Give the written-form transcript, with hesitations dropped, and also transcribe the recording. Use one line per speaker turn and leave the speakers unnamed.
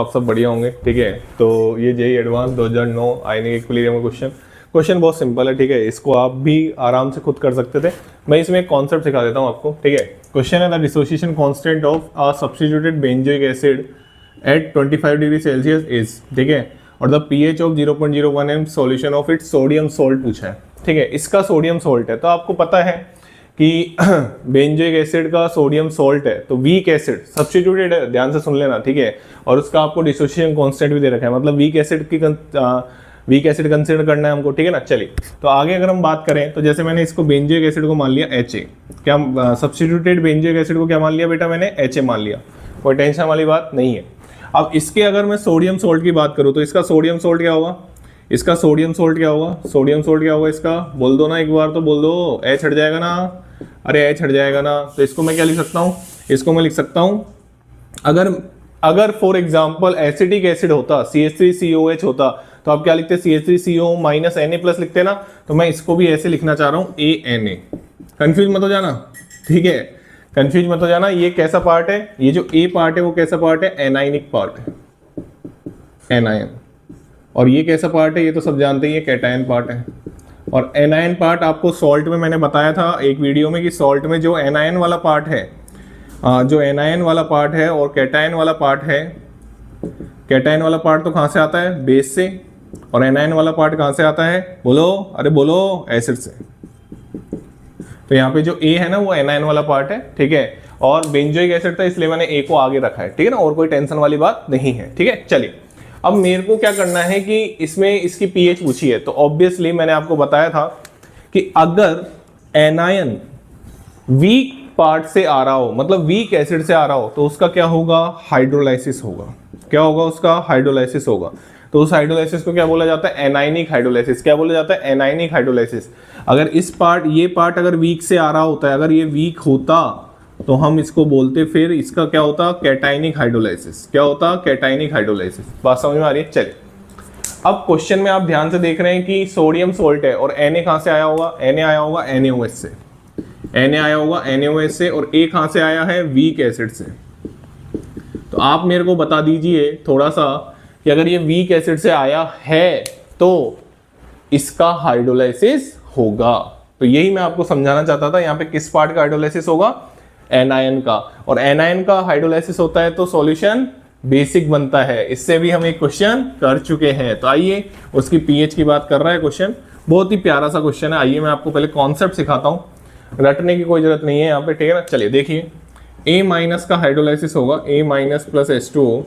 आप सब बढ़िया होंगे, ठीक है। तो ये जेईई एडवांस 2009 आईने इक्विलिब्रियम का क्वेश्चन बहुत सिंपल है, ठीक है। इसको आप भी आराम से खुद कर सकते थे। मैं इसमें एक कॉन्सेप्ट सिखा देता हूँ आपको, ठीक है। क्वेश्चन है the dissociation constant of a substituted benzoic acid at 25 degree Celsius is, ठीक है। और the pH of 0.01 m solution of its sodium salt पूछा है, ठीक है। इसका सोडियम सॉल्ट है, तो आपको पता है कि बेंजोइक एसिड का सोडियम सॉल्ट है, तो वीक एसिड सब्स्टिट्यूटेड है, ध्यान से सुन लेना, ठीक है। और उसका आपको डिसोसिएशन कांस्टेंट भी दे रखा है, मतलब वीक एसिड कंसीडर करना है हमको, ठीक है ना। चलिए, तो आगे अगर हम बात करें तो जैसे मैंने इसको बेंजोइक एसिड को मान लिया HA, क्या सब्स्टिट्यूटेड बेंजोइक एसिड को क्या मान लिया बेटा मैंने, HA मान लिया, कोई टेंशन वाली बात नहीं है। अब इसके अगर मैं सोडियम सॉल्ट की बात करूँ तो इसका सोडियम सॉल्ट क्या होगा, इसका सोडियम सॉल्ट क्या होगा, सोडियम सॉल्ट क्या होगा इसका, बोल दो ना एक बार, तो बोल दो, H हट जाएगा ना, अरे H हट जाएगा ना। तो इसको मैं क्या लिख सकता हूँ, इसको मैं लिख सकता हूँ, अगर फॉर एग्जाम्पल एसिटिक एसिड होता, CH3COH होता, तो आप क्या लिखते, CH3CO माइनस Na+ लिखते ना। तो मैं इसको भी ऐसे लिखना चाह रहा हूँ, ANA। कंफ्यूज मत हो जाना, ठीक है, कंफ्यूज मत हो जाना। ये कैसा पार्ट है, ये जो A पार्ट है वो कैसा पार्ट है, एनाइनिक पार्ट है, एनायन। और ये कैसा पार्ट है, ये तो सब जानते हैं, ये कैटायन पार्ट है। और एनायन पार्ट आपको सॉल्ट में मैंने बताया था एक वीडियो में कि सॉल्ट में जो एनायन वाला पार्ट है, जो एनायन वाला पार्ट है और कैटायन वाला पार्ट है, कैटायन वाला पार्ट तो कहाँ से आता है, बेस से, और एनायन वाला पार्ट कहाँ से आता है, बोलो, अरे बोलो, एसिड से। तो यहाँ पे जो A है ना वो एनायन वाला पार्ट है, ठीक है। और बेंजोइक एसिड था इसलिए मैंने A को आगे रखा है, ठीक है ना, और कोई टेंशन वाली बात नहीं है, ठीक है। चलिए, अब मेरे को क्या करना है कि इसमें इसकी पीएच पूछी है, तो ऑब्वियसली मैंने आपको बताया था कि अगर एनायन वीक पार्ट से आ रहा हो, मतलब वीक एसिड से आ रहा हो, तो उसका क्या होगा, हाइड्रोलाइसिस होगा। क्या होगा उसका, हाइड्रोलाइसिस होगा। तो उस हाइड्रोलाइसिस को क्या बोला जाता है, एनाइनिक हाइड्रोलाइसिस। क्या बोला जाता है, एनाइनिक हाइड्रोलाइसिस। अगर इस पार्ट, ये पार्ट अगर वीक से आ रहा होता है, अगर ये वीक होता तो हम इसको बोलते, फिर इसका क्या होता, कैटाइनिक हाइड्रोलाइसिस। क्या होता, कैटाइनिक हाइड्रोलाइसिस। बात समझ में आ रही है। चलिए, अब क्वेश्चन में आप ध्यान से देख रहे हैं कि सोडियम सॉल्ट है और Na कहां से आया होगा, Na आया होगा NaOH से, Na आया होगा NaOH से, और A कहां से आया है, वीक एसिड से। तो आप मेरे को बता दीजिए थोड़ा सा कि अगर ये वीक एसिड से आया है तो इसका हाइड्रोलाइसिस होगा। तो यही मैं आपको समझाना चाहता था, यहाँ पे किस पार्ट का हाइड्रोलाइसिस होगा, एनायन का। और एनायन का हाइड्रोलाइसिस होता है तो सॉल्यूशन बेसिक बनता है। इससे भी हम एक क्वेश्चन कर चुके हैं। तो आइए, उसकी पीएच की बात कर रहा है क्वेश्चन, बहुत ही प्यारा सा क्वेश्चन है। आइए मैं आपको पहले कॉन्सेप्ट सिखाता हूँ, रटने की कोई जरूरत नहीं है यहाँ पे, ठीक है ना। चलिए देखिए, A- का हाइड्रोलाइसिस होगा, A- + H2O